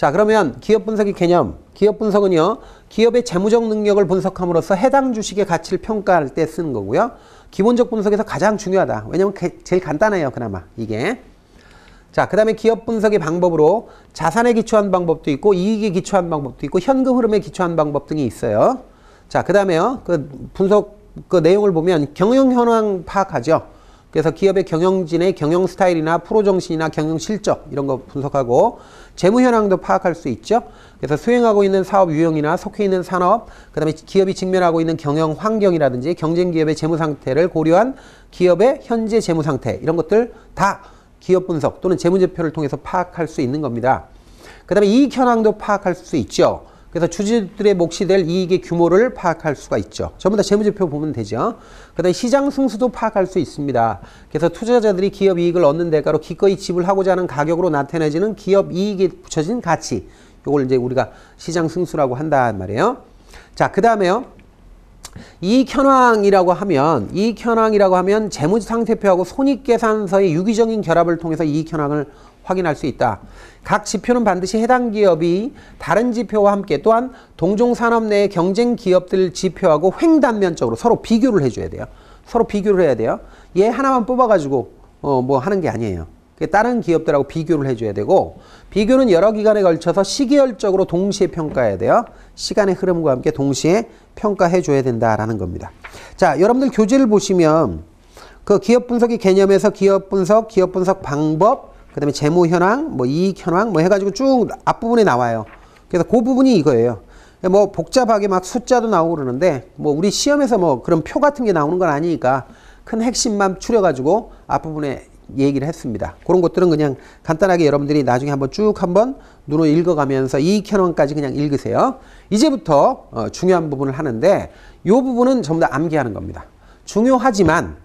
자, 그러면 기업 분석의 개념. 기업 분석은요, 기업의 재무적 능력을 분석함으로써 해당 주식의 가치를 평가할 때 쓰는 거고요. 기본적 분석에서 가장 중요하다. 왜냐면 제일 간단해요, 그나마 이게. 자, 그 다음에 기업 분석의 방법으로 자산에 기초한 방법도 있고, 이익에 기초한 방법도 있고, 현금 흐름에 기초한 방법 등이 있어요. 자, 그 다음에요, 그 분석 그 내용을 보면 경영 현황 파악하죠. 그래서 기업의 경영진의 경영 스타일이나 프로 정신이나 경영 실적 이런 거 분석하고, 재무 현황도 파악할 수 있죠. 그래서 수행하고 있는 사업 유형이나 속해 있는 산업, 그 다음에 기업이 직면하고 있는 경영 환경이라든지 경쟁 기업의 재무 상태를 고려한 기업의 현재 재무 상태, 이런 것들 다 기업 분석 또는 재무제표를 통해서 파악할 수 있는 겁니다. 그 다음에 이익 현황도 파악할 수 있죠. 그래서 주주들의 몫이 될 이익의 규모를 파악할 수가 있죠. 전부 다 재무제표 보면 되죠. 그 다음에 시장 승수도 파악할 수 있습니다. 그래서 투자자들이 기업 이익을 얻는 대가로 기꺼이 지불하고자 하는 가격으로 나타내지는 기업 이익에 붙여진 가치, 이걸 이제 우리가 시장 승수라고 한단 말이에요. 자, 그 다음에요, 이익 현황이라고 하면 재무상태표하고 손익계산서의 유기적인 결합을 통해서 이익 현황을 확인할 수 있다. 각 지표는 반드시 해당 기업이 다른 지표와 함께 또한 동종 산업 내의 경쟁 기업들 지표하고 횡단면적으로 서로 비교를 해줘야 돼요. 서로 비교를 해야 돼요. 얘 하나만 뽑아가지고 뭐 하는 게 아니에요. 다른 기업들하고 비교를 해줘야 되고, 비교는 여러 기간에 걸쳐서 시계열적으로 동시에 평가해야 돼요. 시간의 흐름과 함께 동시에 평가해줘야 된다라는 겁니다. 자, 여러분들 교재를 보시면 그 기업 분석의 개념에서 기업 분석 방법, 그 다음에 재무 현황, 뭐 이익 현황, 뭐 해가지고 쭉 앞부분에 나와요. 그래서 그 부분이 이거예요. 뭐 복잡하게 막 숫자도 나오고 그러는데, 뭐 우리 시험에서 뭐 그런 표 같은 게 나오는 건 아니니까 큰 핵심만 추려가지고 앞부분에 얘기를 했습니다. 그런 것들은 그냥 간단하게 여러분들이 나중에 한번 눈으로 읽어가면서 이익 현황까지 그냥 읽으세요. 이제부터 중요한 부분을 하는데, 이 부분은 전부 다 암기하는 겁니다. 중요하지만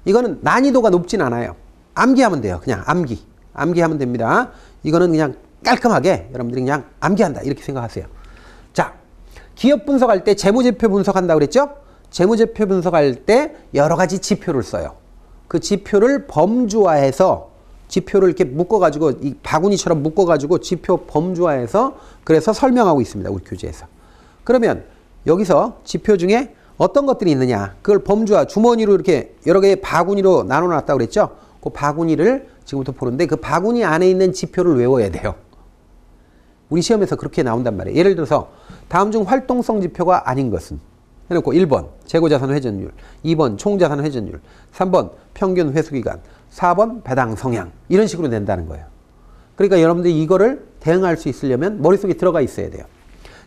이거는 난이도가 높진 않아요. 암기하면 돼요. 그냥 암기하면 됩니다. 이거는 그냥 깔끔하게 여러분들이 그냥 암기한다 이렇게 생각하세요. 자, 기업 분석할 때 재무제표 분석한다고 그랬죠? 재무제표 분석할 때 여러 가지 지표를 써요. 그 지표를 범주화해서, 지표를 이렇게 묶어가지고 이 바구니처럼 묶어가지고 지표 범주화해서 그래서 설명하고 있습니다. 우리 교재에서. 그러면 여기서 지표 중에 어떤 것들이 있느냐, 그걸 범주화, 주머니로 이렇게 여러 개의 바구니로 나눠놨다고 그랬죠? 그 바구니를 지금부터 보는데, 그 바구니 안에 있는 지표를 외워야 돼요. 우리 시험에서 그렇게 나온단 말이에요. 예를 들어서 다음 중 활동성 지표가 아닌 것은 해놓고 1번 재고자산 회전율, 2번 총자산 회전율, 3번 평균 회수기간, 4번 배당 성향, 이런 식으로 낸다는 거예요. 그러니까 여러분들이 이거를 대응할 수 있으려면 머릿속에 들어가 있어야 돼요.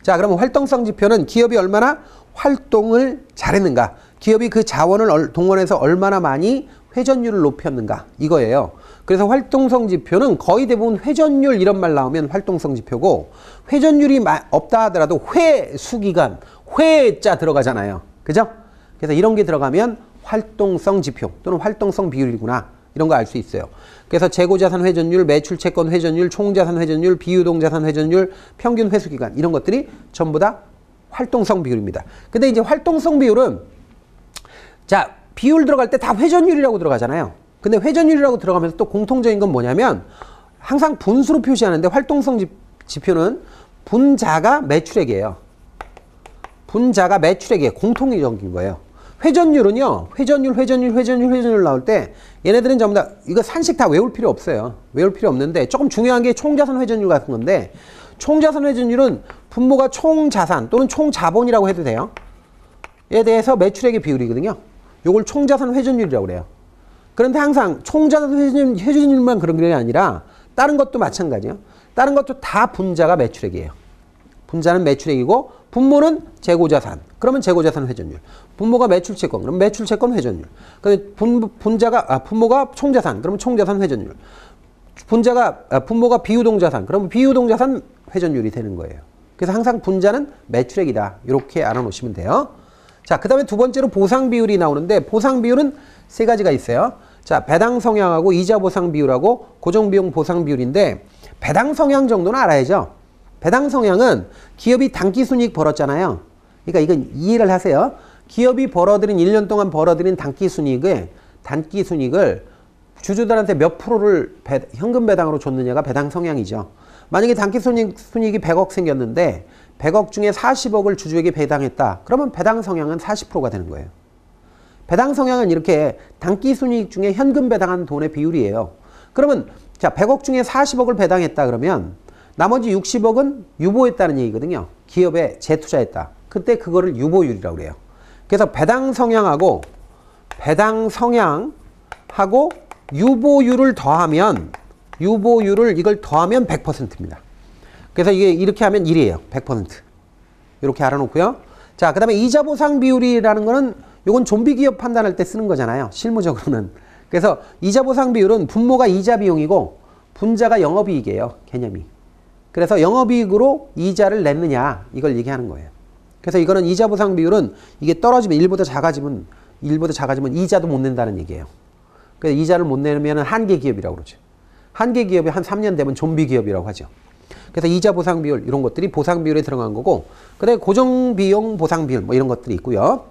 자, 그러면 활동성 지표는 기업이 얼마나 활동을 잘했는가, 기업이 그 자원을 동원해서 얼마나 많이 회전율을 높였는가, 이거예요. 그래서 활동성 지표는 거의 대부분 회전율 이런 말 나오면 활동성 지표고, 회전율이 없다 하더라도 회수기간, 회자 들어가잖아요. 그죠? 그래서 이런 게 들어가면 활동성 지표 또는 활동성 비율이구나, 이런 거 알 수 있어요. 그래서 재고자산 회전율, 매출채권 회전율, 총자산 회전율, 비유동자산 회전율, 평균 회수기간, 이런 것들이 전부 다 활동성 비율입니다. 근데 이제 활동성 비율은, 자, 비율 들어갈 때 다 회전율이라고 들어가잖아요. 근데 회전율이라고 들어가면서 또 공통적인 건 뭐냐면, 항상 분수로 표시하는데 활동성 지표는 분자가 매출액이에요. 분자가 매출액이에요. 공통적인 거예요. 회전율은요, 회전율 나올 때 얘네들은 전부 다 이거 산식 다 외울 필요 없어요. 외울 필요 없는데, 조금 중요한 게 총자산 회전율 같은 건데, 총자산 회전율은 분모가 총자산 또는 총자본이라고 해도 돼요. 에 대해서 매출액의 비율이거든요. 요걸 총자산 회전율이라고 그래요. 그런데 항상 총자산 회전율만 그런 게 아니라 다른 것도 마찬가지예요. 다른 것도 다 분자가 매출액이에요. 분자는 매출액이고, 분모는 재고자산, 그러면 재고자산 회전율. 분모가 매출채권, 그러면 매출채권 회전율. 분모가 총자산, 그러면 총자산 회전율. 분모가 비유동자산, 그러면 비유동자산 회전율이 되는 거예요. 그래서 항상 분자는 매출액이다, 이렇게 알아놓으시면 돼요. 자, 그 다음에 두 번째로 보상 비율이 나오는데, 보상 비율은 세 가지가 있어요. 자, 배당 성향하고 이자 보상 비율하고 고정비용 보상 비율인데, 배당 성향 정도는 알아야죠. 배당 성향은 기업이 단기순이익 벌었잖아요. 그러니까 이건 이해를 하세요. 기업이 1년 동안 벌어들인 단기순이익을 주주들한테 몇 프로를 현금 배당으로 줬느냐가 배당 성향이죠. 만약에 단기순이익이 100억 생겼는데 100억 중에 40억을 주주에게 배당했다. 그러면 배당 성향은 40%가 되는 거예요. 배당 성향은 이렇게 단기순이익 중에 현금 배당한 돈의 비율이에요. 그러면 자 100억 중에 40억을 배당했다 그러면 나머지 60억은 유보했다는 얘기거든요. 기업에 재투자했다. 그때 그거를 유보율이라고 그래요. 그래서 배당 성향하고 유보율을 더하면 이걸 더하면 100%입니다. 그래서 이게 이렇게 하면 1이에요. 100%. 이렇게 알아놓고요. 자, 그 다음에 이자 보상 비율이라는 거는 이건 좀비 기업 판단할 때 쓰는 거잖아요. 실무적으로는. 그래서 이자 보상 비율은 분모가 이자 비용이고 분자가 영업이익이에요. 개념이. 그래서 영업이익으로 이자를 냈느냐 이걸 얘기하는 거예요. 그래서 이거는 이자 보상 비율은 이게 떨어지면 1보다 작아지면 이자도 못 낸다는 얘기예요. 그래서 이자를 못 내면 한계 기업이라고 그러죠. 한계 기업이 한 3년 되면 좀비 기업이라고 하죠. 그래서 이자 보상 비율 이런 것들이 보상 비율에 들어간 거고 그다음에 고정 비용 보상 비율 뭐 이런 것들이 있고요.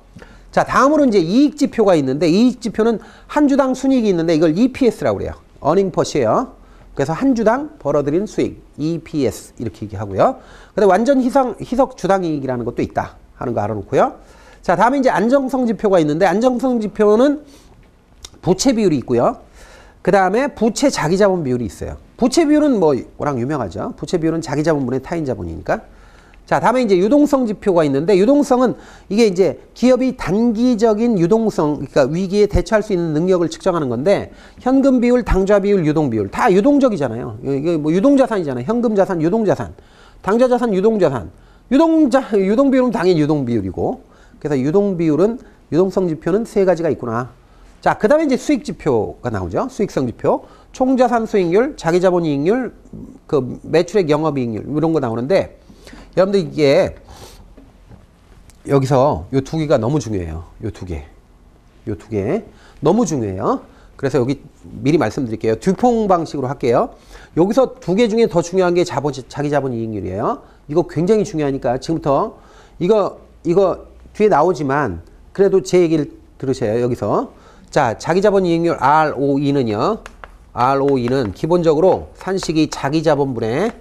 자, 다음으로 이제 이익 지표가 있는데 이익 지표는 한 주당 순이익이 있는데 이걸 EPS라고 그래요. earning per share. 그래서 한 주당 벌어들인 수익 EPS 이렇게 얘기하고요. 그다음에 완전 희석 주당 이익이라는 것도 있다 하는 거 알아놓고요. 자, 다음에 이제 안정성 지표가 있는데 안정성 지표는 부채 비율이 있고요. 그 다음에 부채 자기자본 비율이 있어요. 부채 비율은 뭐 워낙 유명하죠. 부채 비율은 자기자본분의 타인자본이니까. 자, 다음에 이제 유동성 지표가 있는데 유동성은 이게 이제 기업이 단기적인 유동성, 그러니까 위기에 대처할 수 있는 능력을 측정하는 건데 현금 비율, 당좌 비율, 유동 비율 다 유동적이잖아요. 이게 뭐 유동자산이잖아요. 현금 자산, 유동자산, 당좌 자산, 유동자산. 유동 비율은 당연히 유동 비율이고. 그래서 유동성 지표는 세 가지가 있구나. 자, 그 다음에 이제 수익 지표가 나오죠. 수익성 지표. 총자산 수익률, 자기자본 이익률, 그 매출액 영업이익률 이런 거 나오는데 여러분들 이게 여기서 요 두 개가 너무 중요해요. 요 두 개 너무 중요해요. 그래서 여기 미리 말씀드릴게요. 듀퐁 방식으로 할게요. 여기서 두 개 중에 더 중요한 게 자기자본 이익률이에요. 이거 굉장히 중요하니까 지금부터 이거 뒤에 나오지만 그래도 제 얘기를 들으세요. 여기서 자, 자기자본 이익률 ROE는요. ROE는 기본적으로 산식이 자기자본분의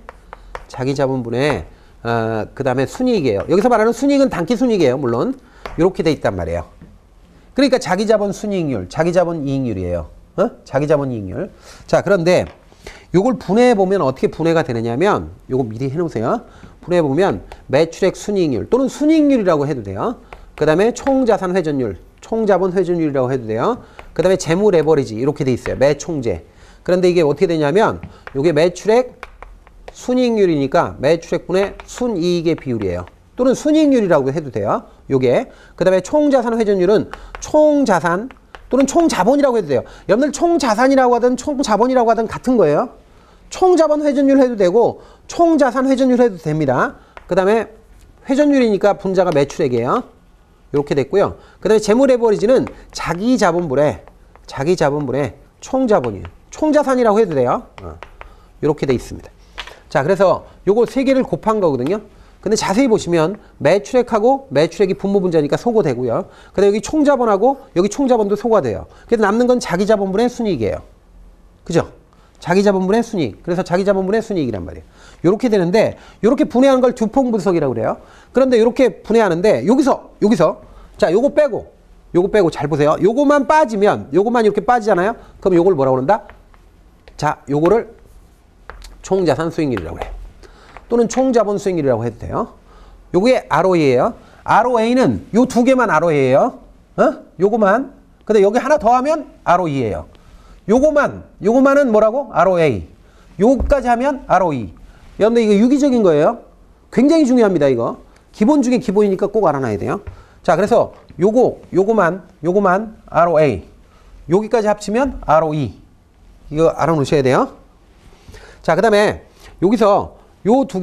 그 다음에 순이익이에요. 여기서 말하는 순이익은 단기 순이익이에요. 물론 이렇게 돼 있단 말이에요. 그러니까 자기자본 순이익률, 자기자본 이익률이에요. 자기자본 이익률. 자, 그런데 요걸 분해해 보면 어떻게 분해가 되느냐면 요거 미리 해놓으세요. 분해해 보면 매출액 순이익률 또는 순이익률이라고 해도 돼요. 그 다음에 총자산 회전율, 총자본 회전율이라고 해도 돼요. 그 다음에 재무 레버리지 이렇게 돼 있어요. 매총재. 그런데 이게 어떻게 되냐면 요게 매출액 순이익률이니까 매출액분의 순이익의 비율이에요. 또는 순이익률이라고 해도 돼요. 요게. 그 다음에 총자산 회전율은 총자산 또는 총자본이라고 해도 돼요. 여러분들 총자산이라고 하든 총자본이라고 하든 같은 거예요. 총자본 회전율 해도 되고 총자산 회전율 해도 됩니다. 그 다음에 회전율이니까 분자가 매출액이에요. 이렇게 됐고요. 그 다음에 재무 레버리지는 자기자본분의 총자본이에요. 총자산이라고 해도 돼요. 이렇게 돼 있습니다. 자, 그래서 요거 세 개를 곱한 거거든요. 근데 자세히 보시면 매출액하고 매출액이 분모분자니까 소거되고요. 근데 여기 총자본하고 여기 총자본도 소거돼요. 그래서 남는 건 자기자본분의 순이익이에요. 그죠? 자기자본분의 순이익. 그래서 자기자본분의 순이익이란 말이에요. 요렇게 되는데 요렇게 분해하는 걸 듀퐁 분석이라고 그래요. 그런데 요렇게 분해하는데 여기서 자, 요거 빼고 잘 보세요. 요거만 빠지면 요거만 이렇게 빠지잖아요. 그럼 요걸 뭐라고 그런다? 자, 요거를 총자산 수익률이라고 해요. 또는 총자본 수익률이라고 해도 돼요. 요게 ROE예요. ROA는 요 두 개만 ROA예요. 요거만. 근데 여기 하나 더 하면 ROE예요. 요거만은 뭐라고? ROA. 요거까지 하면 ROE. 여러분들 이거 유기적인 거예요. 굉장히 중요합니다, 이거. 기본 중에 기본이니까 꼭 알아놔야 돼요. 자, 그래서 요거만 ROA. 여기까지 합치면 ROE. 이거 알아놓으셔야 돼요. 자, 그 다음에 여기서 요 두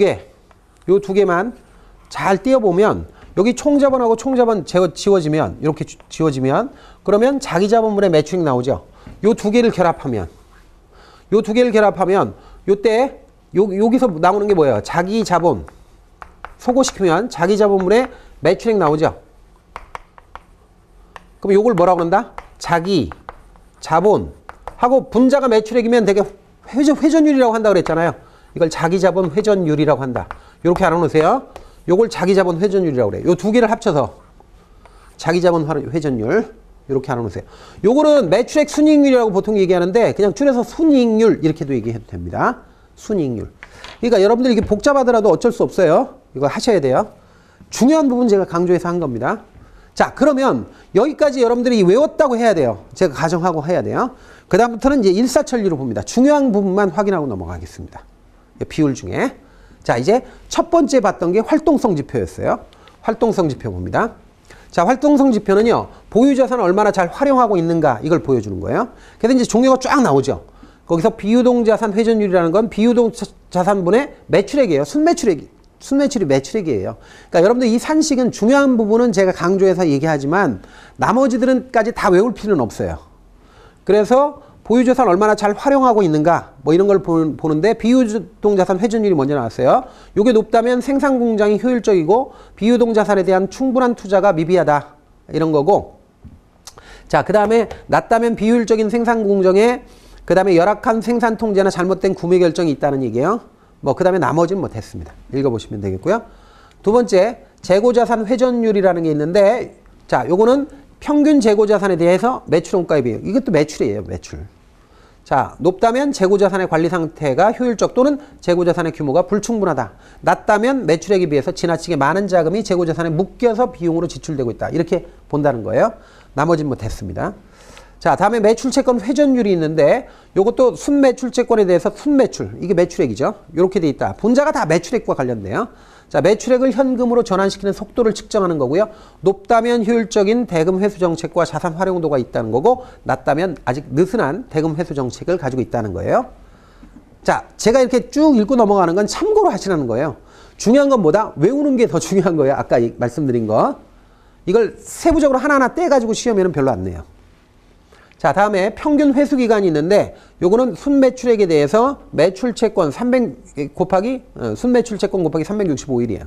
개만 잘 띄워보면 여기 총자본하고 총자본 지워지면 이렇게 지워지면 그러면 자기자본분의 매출액 나오죠. 요 두 개를 결합하면 요때 여기서 나오는 게 뭐예요? 자기자본 소거시키면 자기자본분의 매출액 나오죠. 그럼 요걸 뭐라고 그런다? 자기자본 하고 분자가 매출액이면 되게 회전율이라고 한다고 그랬잖아요. 이걸 자기자본 회전율이라고 한다. 이렇게 알아놓으세요. 요걸 자기자본 회전율이라고 그래요. 요 두 개를 합쳐서 자기자본 회전율 이렇게 알아놓으세요. 요거는 매출액 순이익률이라고 보통 얘기하는데 그냥 줄여서 순이익률 이렇게도 얘기해도 됩니다. 순이익률. 그러니까 여러분들 이게 복잡하더라도 어쩔 수 없어요. 이거 하셔야 돼요. 중요한 부분 제가 강조해서 한 겁니다. 자, 그러면 여기까지 여러분들이 외웠다고 해야 돼요. 제가 가정하고 해야 돼요. 그 다음부터는 이제 일사천리로 봅니다. 중요한 부분만 확인하고 넘어가겠습니다. 비율 중에. 자, 이제 첫 번째 봤던 게 활동성 지표였어요. 활동성 지표 봅니다. 자, 활동성 지표는요, 보유자산을 얼마나 잘 활용하고 있는가, 이걸 보여주는 거예요. 그래서 이제 종류가 쫙 나오죠. 거기서 비유동자산 회전율이라는 건 비유동자산분의 매출액이에요. 순매출이 매출액이에요. 그러니까 여러분들 이 산식은 중요한 부분은 제가 강조해서 얘기하지만 나머지들은까지 다 외울 필요는 없어요. 그래서 보유자산 얼마나 잘 활용하고 있는가 뭐 이런 걸 보는데 비유동자산 회전율이 먼저 나왔어요. 이게 높다면 생산공장이 효율적이고 비유동자산에 대한 충분한 투자가 미비하다 이런 거고, 자, 그 다음에 낮다면 비효율적인 생산공정에 그 다음에 열악한 생산 통제나 잘못된 구매 결정이 있다는 얘기예요. 뭐 그 다음에 나머지는 뭐 됐습니다. 읽어보시면 되겠고요. 두 번째, 재고자산 회전율이라는 게 있는데, 자, 요거는 평균 재고자산에 대해서 매출원가에 비해요. 이것도 매출이에요, 매출. 자, 높다면 재고자산의 관리 상태가 효율적 또는 재고자산의 규모가 불충분하다. 낮다면 매출액에 비해서 지나치게 많은 자금이 재고자산에 묶여서 비용으로 지출되고 있다. 이렇게 본다는 거예요. 나머지는 뭐 됐습니다. 자, 다음에 매출채권 회전율이 있는데 요것도 순매출채권에 대해서 순매출, 이게 매출액이죠. 이렇게 돼 있다. 분자가 다 매출액과 관련돼요. 자, 매출액을 현금으로 전환시키는 속도를 측정하는 거고요. 높다면 효율적인 대금 회수 정책과 자산 활용도가 있다는 거고, 낮다면 아직 느슨한 대금 회수 정책을 가지고 있다는 거예요. 자, 제가 이렇게 쭉 읽고 넘어가는 건 참고로 하시라는 거예요. 중요한 건 뭐다? 외우는 게 더 중요한 거예요. 아까 말씀드린 거. 이걸 세부적으로 하나하나 떼가지고 시험에는 별로 안 내요. 자, 다음에 평균 회수 기간이 있는데 요거는 순매출액에 대해서 매출채권 300 곱하기 순매출채권 곱하기 365일이에요.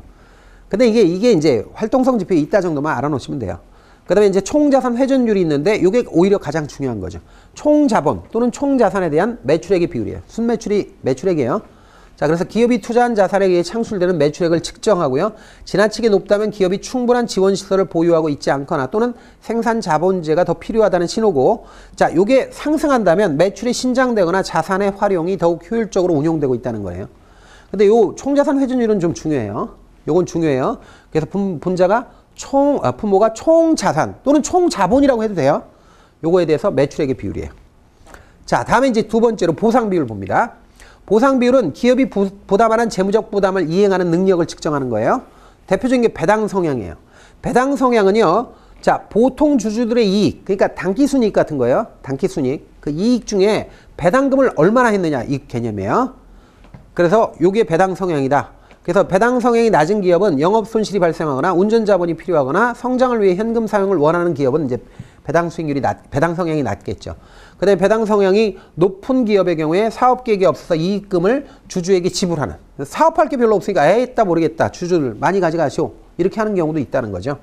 근데 이게 이제 활동성 지표에 있다 정도만 알아놓으시면 돼요. 그다음에 이제 총자산 회전율이 있는데 이게 오히려 가장 중요한 거죠. 총자본 또는 총자산에 대한 매출액의 비율이에요. 순매출이 매출액이에요. 자, 그래서 기업이 투자한 자산에 의해 창출되는 매출액을 측정하고요. 지나치게 높다면 기업이 충분한 지원시설을 보유하고 있지 않거나 또는 생산 자본재가 더 필요하다는 신호고, 자, 요게 상승한다면 매출이 신장되거나 자산의 활용이 더욱 효율적으로 운용되고 있다는 거예요. 근데 요 총자산 회전율은 좀 중요해요. 요건 중요해요. 그래서 분자가 분모가 총자산 또는 총자본이라고 해도 돼요. 요거에 대해서 매출액의 비율이에요. 자, 다음에 이제 두 번째로 보상 비율 봅니다. 보상 비율은 기업이 부담하는 재무적 부담을 이행하는 능력을 측정하는 거예요. 대표적인 게 배당 성향이에요. 배당 성향은요, 자, 보통 주주들의 이익, 그러니까 단기순이익 같은 거예요. 단기순이익. 그 이익 중에 배당금을 얼마나 했느냐, 이 개념이에요. 그래서 요게 배당 성향이다. 그래서 배당 성향이 낮은 기업은 영업 손실이 발생하거나 운전 자본이 필요하거나 성장을 위해 현금 사용을 원하는 기업은 이제 배당 성향이 낮겠죠. 그 다음에 배당 성향이 높은 기업의 경우에 사업 계획이 없어서 이익금을 주주에게 지불하는. 사업할 게 별로 없으니까 에따 모르겠다. 주주를 많이 가져가시오. 이렇게 하는 경우도 있다는 거죠.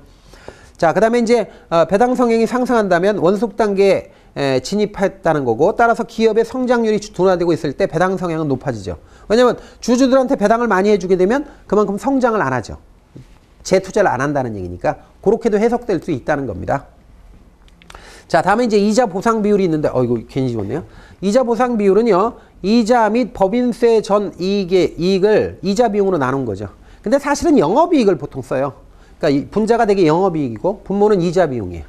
자, 그 다음에 이제 배당 성향이 상승한다면 원속 단계에 진입했다는 거고, 따라서 기업의 성장률이 둔화되고 있을 때 배당 성향은 높아지죠. 왜냐하면 주주들한테 배당을 많이 해주게 되면 그만큼 성장을 안 하죠. 재투자를 안 한다는 얘기니까 그렇게도 해석될 수 있다는 겁니다. 자, 다음에 이제 이자 보상 비율이 있는데, 이거 괜히 집었네요. 이자 보상 비율은요, 이자 및 법인세 전 이익을 이자 비용으로 나눈 거죠. 근데 사실은 영업이익을 보통 써요. 그러니까 분자가 되게 영업이익이고 분모는 이자 비용이에요.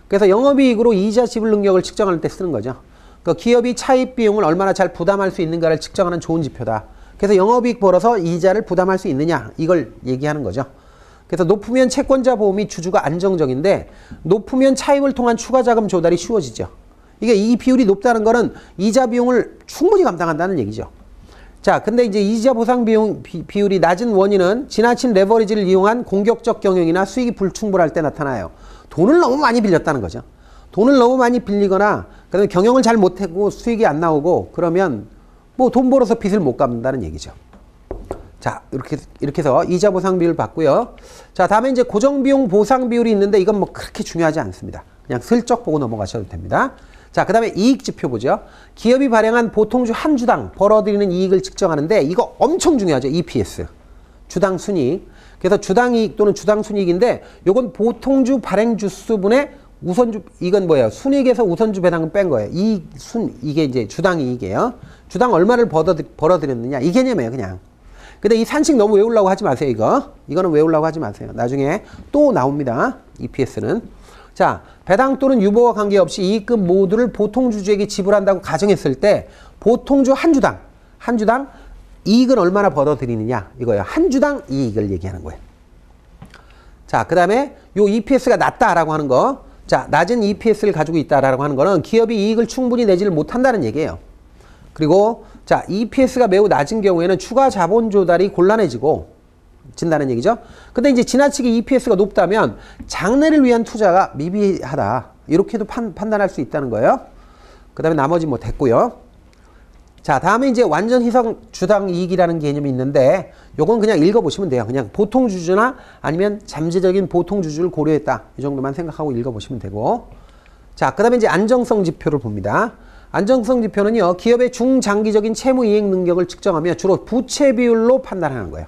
그래서 영업이익으로 이자 지불 능력을 측정할 때 쓰는 거죠. 그러니까 기업이 차입 비용을 얼마나 잘 부담할 수 있는가를 측정하는 좋은 지표다. 그래서 영업이익 벌어서 이자를 부담할 수 있느냐, 이걸 얘기하는 거죠. 그래서 높으면 채권자 보험이 주주가 안정적인데 높으면 차입을 통한 추가 자금 조달이 쉬워지죠. 이게 이 비율이 높다는 거는 이자 비용을 충분히 감당한다는 얘기죠. 자, 근데 이제 이자 보상 비율이 낮은 원인은 지나친 레버리지를 이용한 공격적 경영이나 수익이 불충분할 때 나타나요. 돈을 너무 많이 빌렸다는 거죠. 돈을 너무 많이 빌리거나 그다음에 경영을 잘 못하고 수익이 안 나오고 그러면 뭐 돈 벌어서 빚을 못 갚는다는 얘기죠. 자, 이렇게 해서 이자 보상 비율 봤고요. 자, 다음에 이제 고정비용 보상 비율이 있는데 이건 뭐 그렇게 중요하지 않습니다. 그냥 슬쩍 보고 넘어가셔도 됩니다. 자, 그 다음에 이익지표 보죠. 기업이 발행한 보통주 한 주당 벌어들이는 이익을 측정하는데 이거 엄청 중요하죠. EPS. 주당 순이익. 그래서 주당 이익 또는 주당 순이익인데 요건 보통주 발행 주수분의 우선주, 이건 뭐예요? 순이익에서 우선주 배당금 뺀 거예요. 이게 이제 주당 이익이에요. 주당 얼마를 벌어들였느냐. 이 개념이에요, 그냥. 근데 이 산식 너무 외우려고 하지 마세요, 이거. 이거는 외우려고 하지 마세요. 나중에 또 나옵니다. EPS는. 자, 배당 또는 유보와 관계없이 이익금 모두를 보통주주에게 지불한다고 가정했을 때 보통주 한 주당 이익은 얼마나 벌어들이느냐 이거예요. 한 주당 이익을 얘기하는 거예요. 자, 그 다음에 요 EPS가 낮다라고 하는 거. 자, 낮은 EPS를 가지고 있다라고 하는 거는 기업이 이익을 충분히 내지를 못한다는 얘기예요. 그리고 자, EPS가 매우 낮은 경우에는 추가 자본 조달이 곤란해지고 진다는 얘기죠. 근데 이제 지나치게 EPS가 높다면 장래를 위한 투자가 미비하다. 이렇게도 판단할 수 있다는 거예요. 그 다음에 나머지 뭐 됐고요. 자, 다음에 이제 완전 희석 주당 이익이라는 개념이 있는데 요건 그냥 읽어보시면 돼요. 그냥 보통주주나 아니면 잠재적인 보통주주를 고려했다. 이 정도만 생각하고 읽어보시면 되고. 자, 그 다음에 이제 안정성 지표를 봅니다. 안정성 지표는요, 기업의 중장기적인 채무 이행 능력을 측정하며 주로 부채 비율로 판단하는 거예요.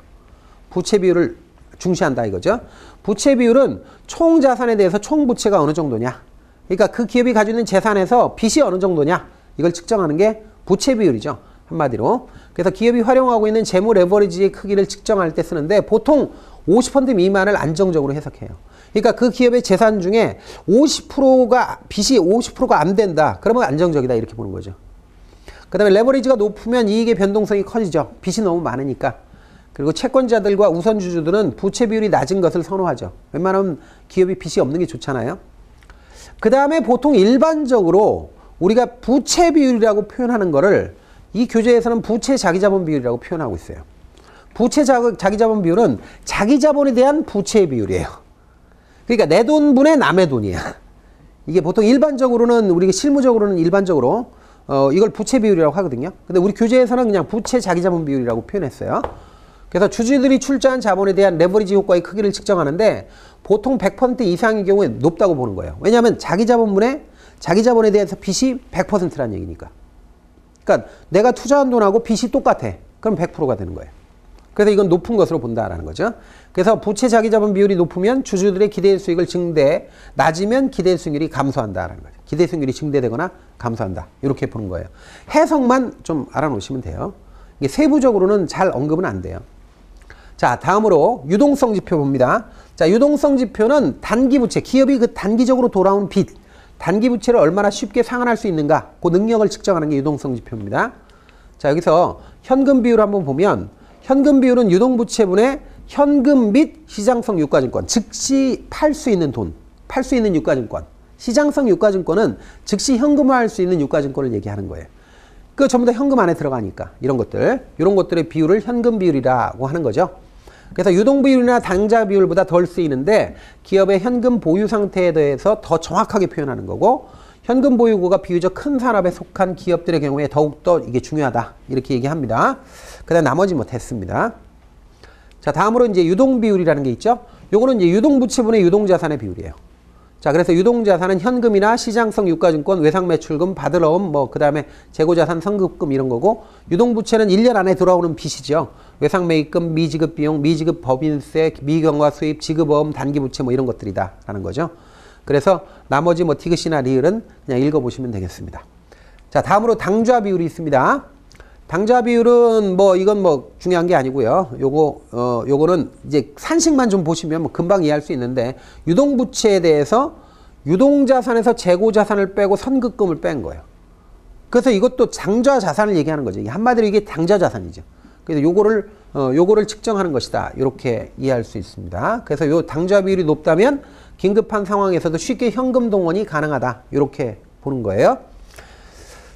부채 비율을 중시한다 이거죠. 부채 비율은 총 자산에 대해서 총 부채가 어느 정도냐. 그러니까 그 기업이 가지고 있는 재산에서 빚이 어느 정도냐. 이걸 측정하는 게 부채 비율이죠. 한마디로. 그래서 기업이 활용하고 있는 재무 레버리지의 크기를 측정할 때 쓰는데 보통 50% 미만을 안정적으로 해석해요. 그러니까 그 기업의 재산 중에 50%가 빚이 50%가 안 된다. 그러면 안정적이다 이렇게 보는 거죠. 그 다음에 레버리지가 높으면 이익의 변동성이 커지죠. 빚이 너무 많으니까. 그리고 채권자들과 우선주주들은 부채 비율이 낮은 것을 선호하죠. 웬만하면 기업이 빚이 없는 게 좋잖아요. 그 다음에 보통 일반적으로 우리가 부채 비율이라고 표현하는 거를 이 교재에서는 부채 자기자본 비율이라고 표현하고 있어요. 부채 자기자본 비율은 자기자본에 대한 부채 비율이에요. 그러니까 내 돈분의 남의 돈이야. 이게 보통 일반적으로는 우리가 실무적으로는 일반적으로 이걸 부채 비율이라고 하거든요. 근데 우리 교재에서는 그냥 부채 자기자본 비율이라고 표현했어요. 그래서 주주들이 출자한 자본에 대한 레버리지 효과의 크기를 측정하는데 보통 100% 이상의 경우에 높다고 보는 거예요. 왜냐하면 자기 자본에 대해서 빚이 100%라는 얘기니까. 그러니까 내가 투자한 돈하고 빚이 똑같아. 그럼 100%가 되는 거예요. 그래서 이건 높은 것으로 본다라는 거죠. 그래서 부채 자기 자본 비율이 높으면 주주들의 기대 수익을 증대, 낮으면 기대 수익률이 감소한다라는 거죠. 기대 수익률이 증대되거나 감소한다. 이렇게 보는 거예요. 해석만 좀 알아놓으시면 돼요. 이게 세부적으로는 잘 언급은 안 돼요. 자, 다음으로 유동성 지표 봅니다. 자, 유동성 지표는 단기 부채, 기업이 그 단기적으로 돌아온 빚, 단기 부채를 얼마나 쉽게 상환할 수 있는가, 그 능력을 측정하는 게 유동성 지표입니다. 자, 여기서 현금 비율 한번 보면 현금 비율은 유동부채분의 현금 및 시장성 유가증권, 즉시 팔 수 있는 돈, 팔 수 있는 유가증권, 시장성 유가증권은 즉시 현금화할 수 있는 유가증권을 얘기하는 거예요. 그 전부 다 현금 안에 들어가니까 이런 것들의 비율을 현금 비율이라고 하는 거죠. 그래서 유동 비율이나 당좌 비율보다 덜 쓰이는데 기업의 현금 보유 상태에 대해서 더 정확하게 표현하는 거고, 현금 보유고가 비교적 큰 산업에 속한 기업들의 경우에 더욱더 이게 중요하다 이렇게 얘기합니다. 그다음 나머지 뭐 됐습니다. 자, 다음으로 이제 유동 비율이라는 게 있죠. 요거는 이제 유동부채분의 유동자산의 비율이에요. 자, 그래서 유동자산은 현금이나 시장성 유가증권, 외상매출금, 받으러옴, 뭐, 그 다음에 재고자산, 선급금 이런 거고, 유동부채는 1년 안에 들어오는 빚이죠. 외상매입금, 미지급 비용, 미지급 법인세, 미경과 수입, 지급어음, 단기부채 뭐 이런 것들이다. 라는 거죠. 그래서 나머지 뭐 티귿이나 리을은 그냥 읽어보시면 되겠습니다. 자, 다음으로 당좌 비율이 있습니다. 당좌 비율은 뭐, 이건 뭐 중요한 게 아니고요. 요거는 이제 산식만 좀 보시면 뭐 금방 이해할 수 있는데, 유동부채에 대해서 유동자산에서 재고자산을 빼고 선급금을 뺀 거예요. 그래서 이것도 당좌자산을 얘기하는 거죠. 이게 한마디로 이게 당좌자산이죠. 그래서 요거를 측정하는 것이다. 이렇게 이해할 수 있습니다. 그래서 요 당좌 비율이 높다면 긴급한 상황에서도 쉽게 현금 동원이 가능하다. 이렇게 보는 거예요.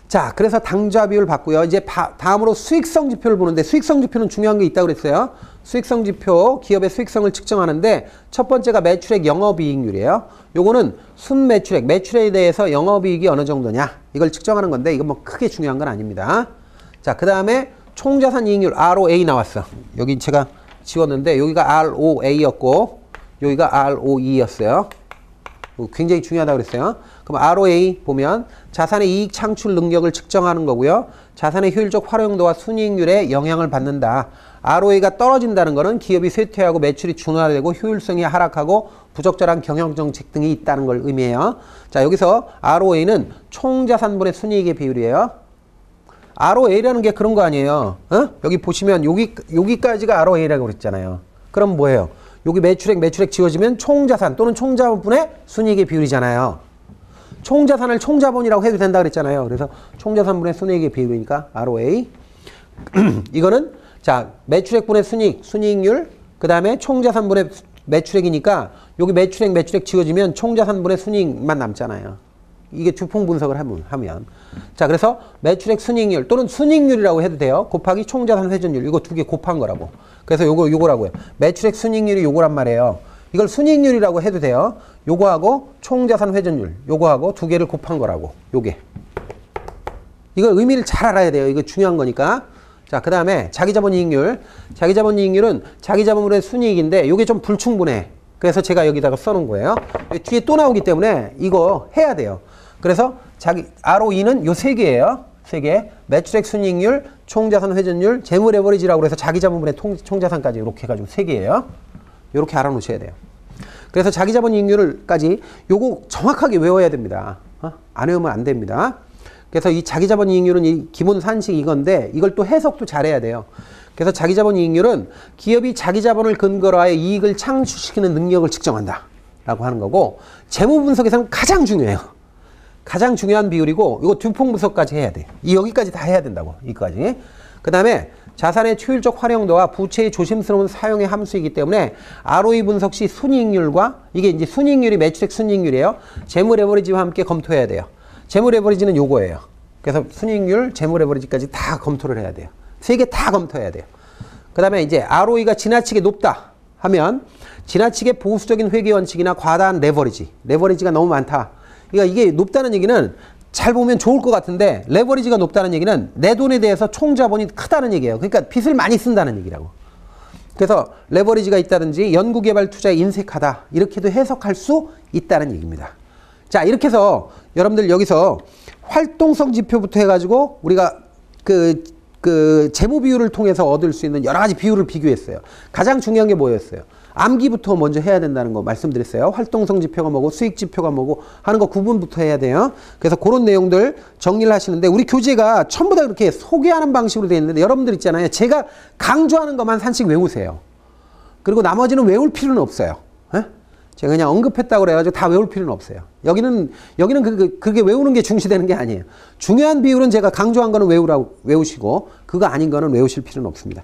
자, 그래서 당좌 비율 봤고요. 이제 다음으로 수익성 지표를 보는데, 수익성 지표는 중요한 게 있다고 그랬어요. 수익성 지표, 기업의 수익성을 측정하는데 첫 번째가 매출액 영업이익률이에요. 요거는 순매출액, 매출에 대해서 영업이익이 어느 정도냐 이걸 측정하는 건데, 이건 뭐 크게 중요한 건 아닙니다. 자, 그 다음에 총자산 이익률 ROA 나왔어. 여기 제가 지웠는데 여기가 ROA였고 여기가 ROE였어요. 굉장히 중요하다고 그랬어요. 그럼 ROA 보면 자산의 이익 창출 능력을 측정하는 거고요. 자산의 효율적 활용도와 순이익률에 영향을 받는다. ROA가 떨어진다는 것은 기업이 쇠퇴하고 매출이 준화되고 효율성이 하락하고 부적절한 경영 정책 등이 있다는 걸 의미해요. 자, 여기서 ROA는 총자산분의 순이익의 비율이에요. ROA라는 게 그런 거 아니에요. 어? 여기 보시면 여기까지가 ROA라고 그랬잖아요. 그럼 뭐예요? 여기 매출액 지워지면 총자산 또는 총자본분의 순이익의 비율이잖아요. 총자산을 총자본이라고 해도 된다 그랬잖아요. 그래서 총자산분의 순이익의 비율이니까 ROA. 이거는 자, 매출액분의 순이익률, 그 다음에 총자산분의 매출액이니까 여기 매출액 지워지면 총자산분의 순이익만 남잖아요. 이게 주폭 분석을 하면. 자, 그래서 매출액 순이익률 또는 순이익률이라고 해도 돼요. 곱하기 총자산 회전율. 이거 두 개 곱한 거라고. 그래서 요거라고요. 매출액 순이익률이 요거란 말이에요. 이걸 순이익률이라고 해도 돼요. 요거하고 총자산 회전율. 요거하고 두 개를 곱한 거라고. 요게. 이거 의미를 잘 알아야 돼요. 이거 중요한 거니까. 자, 그 다음에 자기자본이익률. 자기자본이익률은 자기자본물의 순이익인데 요게 좀 불충분해. 그래서 제가 여기다가 써놓은 거예요. 뒤에 또 나오기 때문에 이거 해야 돼요. 그래서 ROE는 요 세 개예요. 세 개. 매출액 순이익률, 총자산 회전율, 재무 레버리지라고 해서 자기자본분의 총자산까지 이렇게 해가지고 세 개예요. 이렇게 알아놓으셔야 돼요. 그래서 자기자본이익률까지 요거 정확하게 외워야 됩니다. 안 외우면 안 됩니다. 그래서 이 자기자본이익률은 이 기본 산식 이건데 이걸 또 해석도 잘해야 돼요. 그래서 자기자본이익률은 기업이 자기자본을 근거로 하여 이익을 창출시키는 능력을 측정한다 라고 하는 거고, 재무분석에서는 가장 중요해요. 가장 중요한 비율이고, 이거 듀퐁 분석까지 해야 돼. 여기까지 다 해야 된다고, 이거까지. 그 다음에 자산의 효율적 활용도와 부채의 조심스러운 사용의 함수이기 때문에 ROE 분석 시 순이익률과, 이게 이제 순이익률이 매출액 순이익률이에요. 재무 레버리지와 함께 검토해야 돼요. 재무 레버리지는 요거예요. 그래서 순이익률, 재무 레버리지까지 다 검토를 해야 돼요. 세 개 다 검토해야 돼요. 그 다음에 이제 ROE가 지나치게 높다 하면 지나치게 보수적인 회계 원칙이나 과다한 레버리지가 너무 많다. 그러니까 이게 높다는 얘기는 잘 보면 좋을 것 같은데, 레버리지가 높다는 얘기는 내 돈에 대해서 총자본이 크다는 얘기예요. 그러니까 빚을 많이 쓴다는 얘기라고. 그래서 레버리지가 있다든지 연구개발 투자에 인색하다, 이렇게도 해석할 수 있다는 얘기입니다. 자, 이렇게 해서 여러분들 여기서 활동성 지표부터 해가지고 우리가 그 재무 비율을 통해서 얻을 수 있는 여러 가지 비율을 비교했어요. 가장 중요한 게 뭐였어요? 암기부터 먼저 해야 된다는 거 말씀드렸어요. 활동성 지표가 뭐고 수익 지표가 뭐고 하는 거 구분부터 해야 돼요. 그래서 그런 내용들 정리를 하시는데, 우리 교재가 전부 다 그렇게 소개하는 방식으로 되어 있는데, 여러분들 있잖아요. 제가 강조하는 것만 산씩 외우세요. 그리고 나머지는 외울 필요는 없어요. 에? 제가 그냥 언급했다고 그래가지고 다 외울 필요는 없어요. 여기는 그게 외우는 게 중시되는 게 아니에요. 중요한 비율은 제가 강조한 거는 외우시고, 그거 아닌 거는 외우실 필요는 없습니다.